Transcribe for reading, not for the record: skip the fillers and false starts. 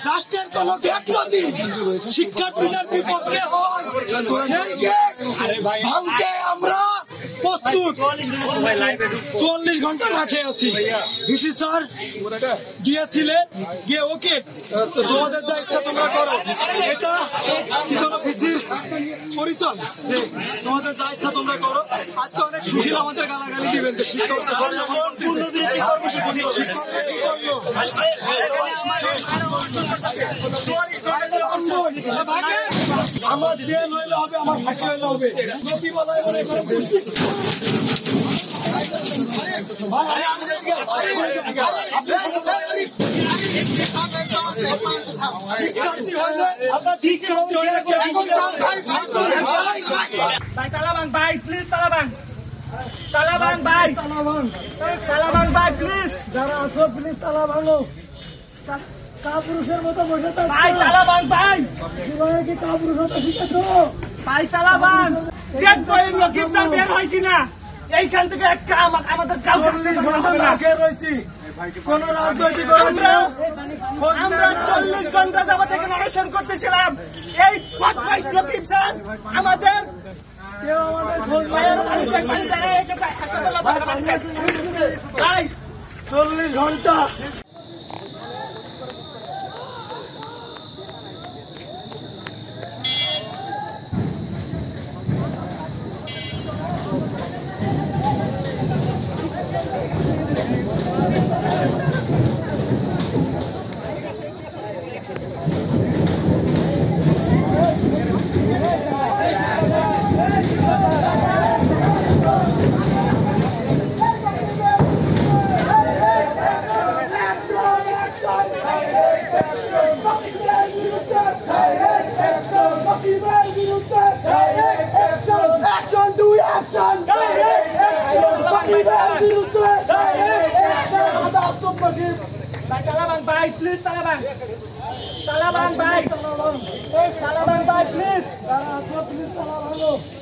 রাষ্ট্রের কোন গেট যদি শিক্ষার্থীদের বিপক্ষে হয় ভাঙতে আমরা প্রস্তুত। ৪৪ ঘন্টা না খেয়ে আছি। ভিসি স্যার গিয়েছিলেন, গিয়ে ওকে তোমাদের যা ইচ্ছা তোমরা করো, এটা কি কোনো ভিসির পরিচয় যে তোমাদের যা ইচ্ছা তোমরা করো? আজকে অনেক সুশীল আমাদের গালাগালি দিবেন যে শিক্ষকদের পূর্ণবৃত্তি কর্মসূচি আমার জেল হইলে হবে, আমার ফাঁসি হইলে হবে। নদী বলায় মনে করে তালাবাং ভাই প্লিজ, তালাবাং তালাবাং ভাই, তালাবাং ভাই প্লিজ, যারা আছো প্লিজ তালা ভাঙো। কাপুরুষের মতো বসে তো ভাই, তালাবাং ভাই জীবনে কি কাপুরুষ হতে শিখেছো ভাই? তালাবাং দেখবো এই রকিব স্যার বের হয় কিনা এইখান থেকে। একটা আমাদের কাউকে রয়েছি কোন রাজনৈতিক আমরা ৪০ ঘন্টা যাবত এখানে অনশন করতেছিলাম। এই রকিব স্যার আমাদের ভাই ৪০ ঘন্টা Talabang bhai, please Talabang. Talabang bhai, please. Talabang.